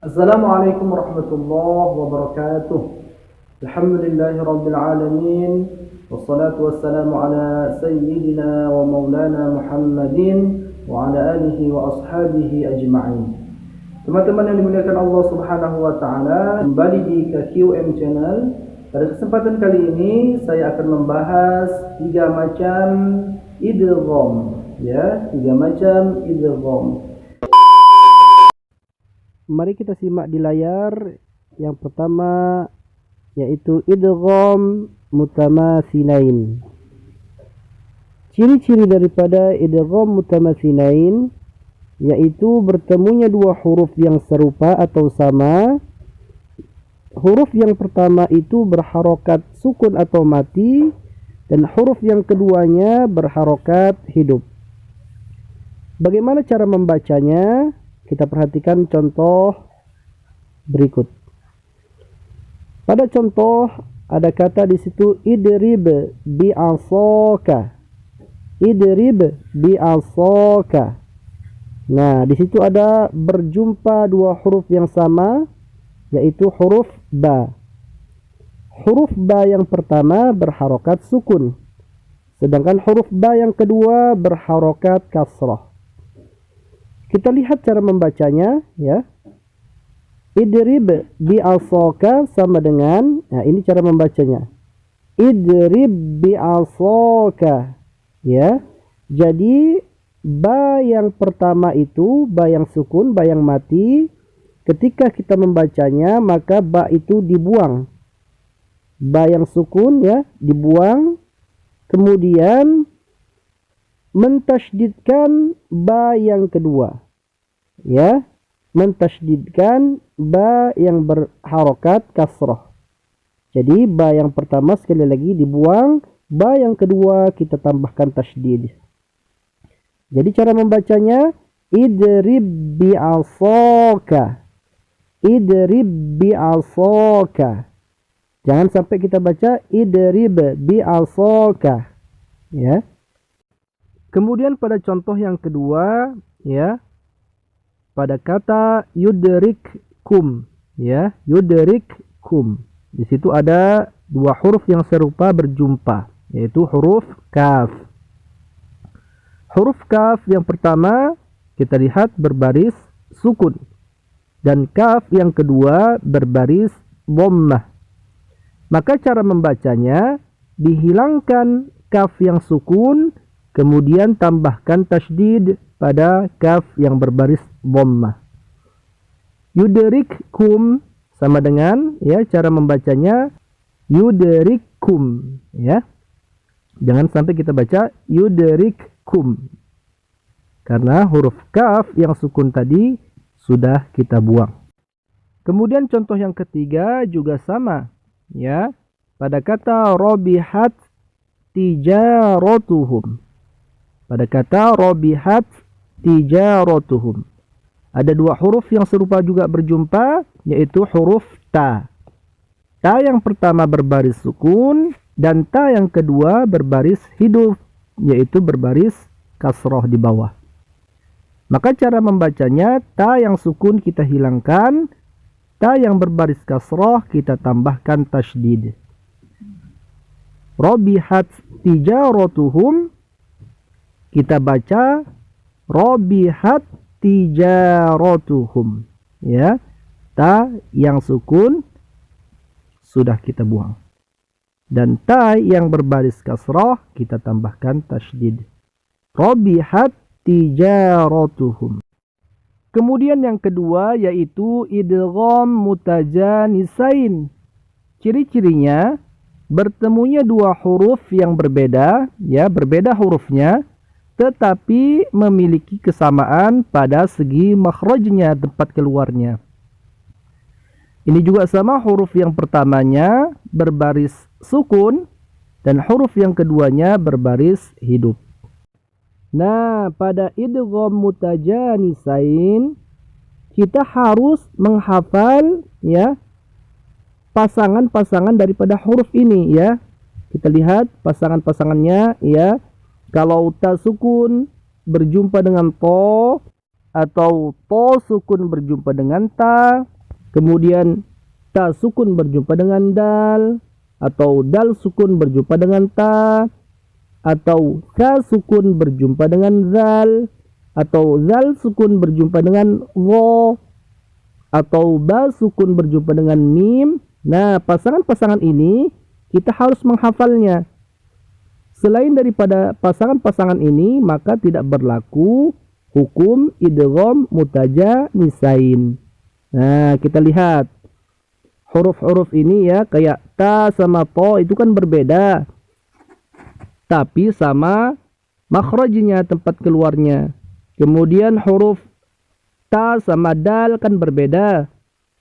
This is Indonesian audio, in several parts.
Assalamualaikum warahmatullahi wabarakatuh. Alhamdulillahi rabbil alamin. Wassalatu wassalamu ala sayyidina wa maulana Muhammadin wa ala alihi wa ashabihi ajma'in. Teman-teman yang dimuliakan Allah Subhanahu wa taala, kembali di KQM channel. Pada kesempatan kali ini saya akan membahas tiga macam idgham, ya, tiga macam idgham. Mari kita simak di layar. Yang pertama yaitu idgham mutamatsinain. Ciri-ciri daripada idgham mutamatsinain yaitu bertemunya dua huruf yang serupa atau sama. Huruf yang pertama itu berharokat sukun atau mati, dan huruf yang keduanya berharokat hidup. Bagaimana cara membacanya? Kita perhatikan contoh berikut. Pada contoh ada kata di situ idrib bi'asaka. Idrib bi'asaka. Nah, di situ ada berjumpa dua huruf yang sama, yaitu huruf ba. Huruf ba yang pertama berharokat sukun, sedangkan huruf ba yang kedua berharokat kasrah. Kita lihat cara membacanya, ya. Idrib bi'asaka sama dengan, nah ini cara membacanya. Idrib bi'asaka, ya. Jadi ba yang pertama itu ba yang sukun, ba yang mati. Ketika kita membacanya maka ba itu dibuang. Ba yang sukun, ya, dibuang. Kemudian mentasydidkan ba yang kedua, ya, mentasydidkan ba yang berharokat kasrah. Jadi ba yang pertama sekali lagi dibuang, ba yang kedua kita tambahkan tasydid. Jadi cara membacanya idrib bi'asaka. Idrib bi'asaka. Jangan sampai kita baca idrib bi'asaka, ya. Kemudian pada contoh yang kedua, ya, pada kata yudrikkum, ya, yudrikkum. Di situ ada dua huruf yang serupa berjumpa, yaitu huruf kaf. Huruf kaf yang pertama kita lihat berbaris sukun, dan kaf yang kedua berbaris dhammah. Maka cara membacanya dihilangkan kaf yang sukun, kemudian tambahkan tasydid pada kaf yang berbaris dhammah. Yudrikkum sama dengan, ya, cara membacanya yudrikkum, ya. Jangan sampai kita baca yudrikkum, karena huruf kaf yang sukun tadi sudah kita buang. Kemudian contoh yang ketiga juga sama, ya. Pada kata robihat tijaratuhum. Pada kata robihat tijaratuhum, ada dua huruf yang serupa juga berjumpa, yaitu huruf ta. Ta yang pertama berbaris sukun, dan ta yang kedua berbaris hidup, yaitu berbaris kasroh di bawah. Maka cara membacanya, ta yang sukun kita hilangkan, ta yang berbaris kasroh kita tambahkan tasydid. Robihat tijaratuhum, kita baca robihat tijaratuhum, ya. Ta yang sukun sudah kita buang, dan ta yang berbaris kasrah kita tambahkan tasydid. Robihat tijaratuhum. Kemudian yang kedua yaitu idgham mutajanisain. Ciri-cirinya bertemunya dua huruf yang berbeda, ya, berbeda hurufnya, tetapi memiliki kesamaan pada segi makhrajnya, tempat keluarnya. Ini juga sama, huruf yang pertamanya berbaris sukun dan huruf yang keduanya berbaris hidup. Nah, pada idgham mutajanisain kita harus menghafal, ya, pasangan-pasangan daripada huruf ini, ya. Kita lihat pasangan-pasangannya, ya. Kalau ta sukun berjumpa dengan to, atau to sukun berjumpa dengan ta, kemudian ta sukun berjumpa dengan dal, atau dal sukun berjumpa dengan ta, atau ta sukun berjumpa dengan zal, atau zal sukun berjumpa dengan wo, atau ba sukun berjumpa dengan mim. Nah, pasangan-pasangan ini kita harus menghafalnya. Selain daripada pasangan-pasangan ini, maka tidak berlaku hukum idgham mutajanisain. Nah, kita lihat huruf-huruf ini ya, kayak ta sama to itu kan berbeda, tapi sama makhrajnya, tempat keluarnya. Kemudian huruf ta sama dal kan berbeda,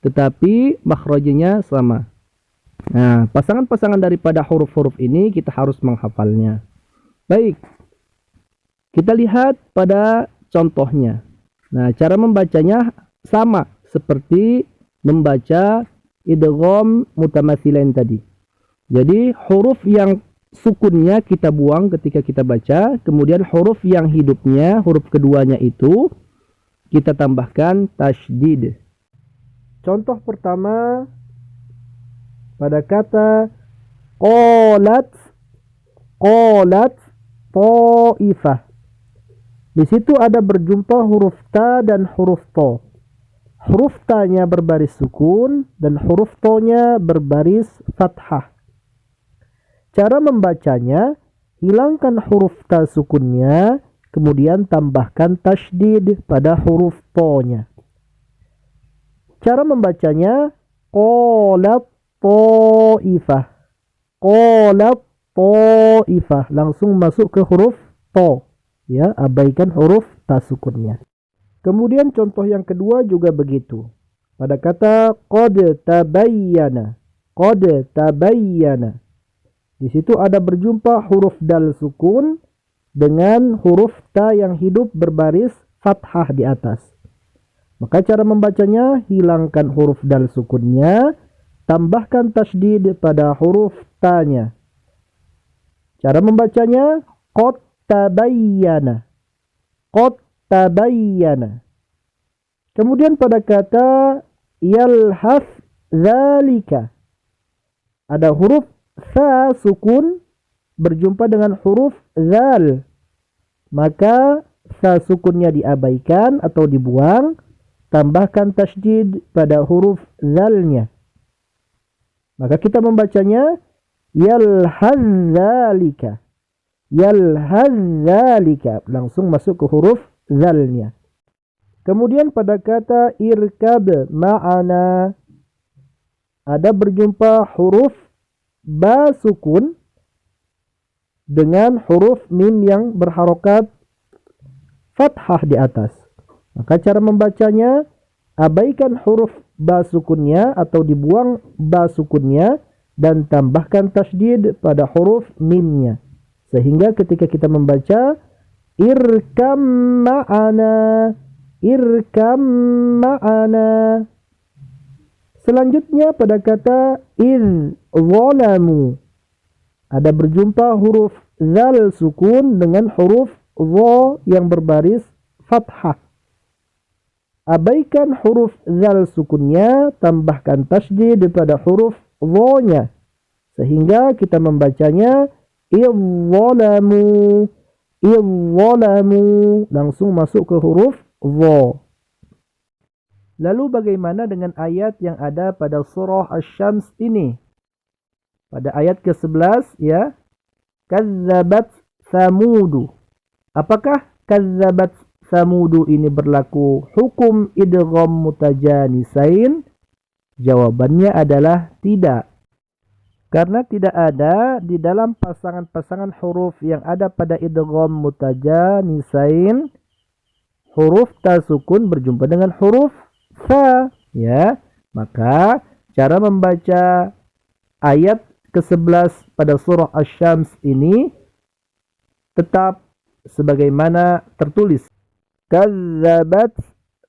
tetapi makhrajnya sama. Nah, pasangan-pasangan daripada huruf-huruf ini kita harus menghafalnya. Baik, kita lihat pada contohnya. Nah, cara membacanya sama seperti membaca idgham mutamatsilain tadi. Jadi huruf yang sukunnya kita buang ketika kita baca, kemudian huruf yang hidupnya, huruf keduanya itu kita tambahkan tasydid. Contoh pertama pada kata qalat, qalat ta'ifah. Di situ ada berjumpa huruf ta dan huruf to. Huruf ta-nya berbaris sukun dan huruf to-nya berbaris fathah. Cara membacanya, hilangkan huruf ta sukunnya, kemudian tambahkan tasydid pada huruf to-nya. Cara membacanya, qalat ta'ifah. Qalat ta'ifah. Langsung masuk ke huruf to. Ya, abaikan huruf ta sukunnya. Kemudian contoh yang kedua juga begitu. Pada kata qad tabayyana. Qad tabayyana. Di situ ada berjumpa huruf dal sukun dengan huruf ta yang hidup berbaris fathah di atas. Maka cara membacanya, hilangkan huruf dal sukunnya, tambahkan tasydid pada huruf ta-nya. Cara membacanya, qad tabayyana. Qad tabayyana. Kemudian pada kata yalhas zalika, ada huruf sa sukun berjumpa dengan huruf zal. Maka sa sukunnya diabaikan atau dibuang, tambahkan tasydid pada huruf zalnya. Maka kita membacanya yalhaz zalika. Yalhaz zalika, langsung masuk ke huruf zalnya. Kemudian pada kata irkab ma'ana, ada berjumpa huruf ba sukun dengan huruf mim yang berharokat fathah di atas. Maka cara membacanya, abaikan huruf ba sukunnya atau dibuang ba sukunnya dan tambahkan tasydid pada huruf mimnya. Sehingga ketika kita membaca irkam ma'ana, irkam ma'ana. Selanjutnya pada kata iz zalamu, ada berjumpa huruf zal sukun dengan huruf dha yang berbaris fathah. Abaikan huruf zal sukunnya, tambahkan tasydid pada huruf dha-nya. Sehingga kita membacanya izzalamu, izzalamu, langsung masuk ke huruf dha. Lalu bagaimana dengan ayat yang ada pada surah Asy-Syams ini? Pada ayat ke-11 ya, kazzabat samudu. Apakah kazzabat samudu ini berlaku hukum idgham mutajanisain? Jawabannya adalah tidak. Karena tidak ada di dalam pasangan-pasangan huruf yang ada pada idgham mutajanisain huruf ta sukun berjumpa dengan huruf sa, ya. Maka cara membaca ayat ke-11 pada surah Asy-Syams ini tetap sebagaimana tertulis. Kazzabat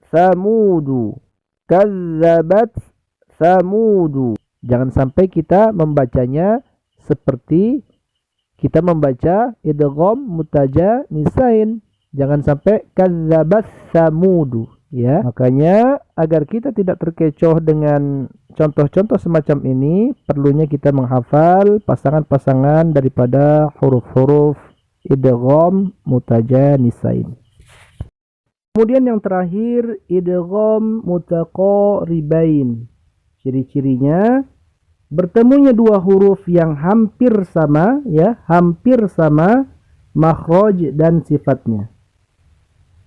samudu. Kazzabat samudu. Jangan sampai kita membacanya seperti kita membaca idgham mutajanisain. Jangan sampai kazzabat samudu. ya. Makanya agar kita tidak terkecoh dengan contoh-contoh semacam ini, perlunya kita menghafal pasangan-pasangan daripada huruf-huruf idgham mutajanisain. Kemudian yang terakhir idgham mutaqaribain. Ciri-cirinya bertemunya dua huruf yang hampir sama, ya, hampir sama makhraj dan sifatnya.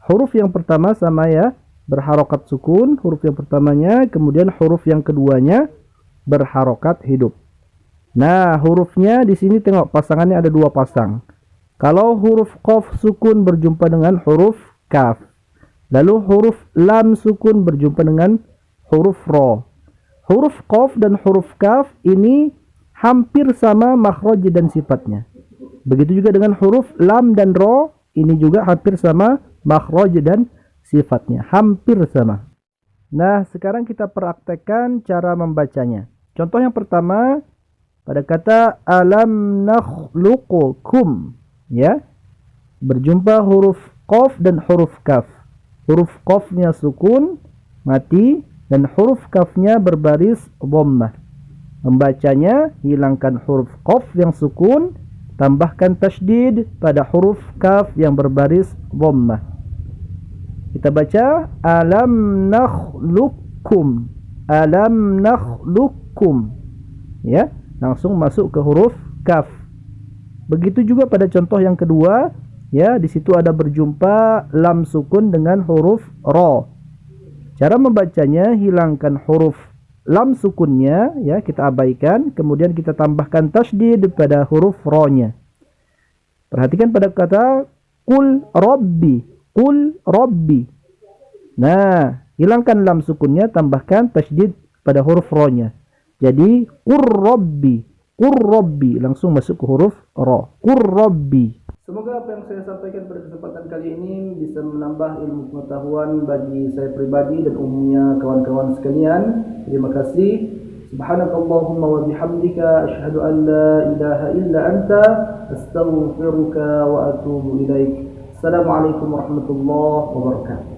Huruf yang pertama sama, ya, berharokat sukun, huruf yang pertamanya, kemudian huruf yang keduanya berharokat hidup. Nah, hurufnya di sini tengok pasangannya ada dua pasang. Kalau huruf qaf sukun berjumpa dengan huruf kaf, lalu huruf lam sukun berjumpa dengan huruf ro. Huruf qaf dan huruf kaf ini hampir sama makhraj dan sifatnya. Begitu juga dengan huruf lam dan ro, ini juga hampir sama makhraj dan sifatnya. Hampir sama. Nah, sekarang kita praktekkan cara membacanya. Contoh yang pertama, pada kata alam nakhluqukum, ya, berjumpa huruf qaf dan huruf kaf. Huruf qafnya sukun, mati, dan huruf kafnya berbaris dhammah. Membacanya, hilangkan huruf qaf yang sukun, tambahkan tasydid pada huruf kaf yang berbaris dhammah. Kita baca alam nakhluqukum, alam nakhluqukum, ya, langsung masuk ke huruf kaf. Begitu juga pada contoh yang kedua, ya, di situ ada berjumpa lam sukun dengan huruf ro. Cara membacanya, hilangkan huruf lam sukunnya, ya, kita abaikan, kemudian kita tambahkan tasydid pada huruf ro-nya. Perhatikan pada kata qul rabbi, qul rabbi. Nah, hilangkan lam sukunnya, tambahkan tasydid pada huruf ro-nya. Jadi qur rabbi, langsung masuk ke huruf ro. Qur rabbi. Semoga apa yang saya sampaikan pada kesempatan kali ini bisa menambah ilmu pengetahuan bagi saya pribadi dan umumnya kawan-kawan sekalian. Terima kasih. Subhanakallahumma wa bihamdika asyhadu an la ilaha illa anta astaghfiruka wa atubu ilaik. Assalamualaikum warahmatullahi wabarakatuh.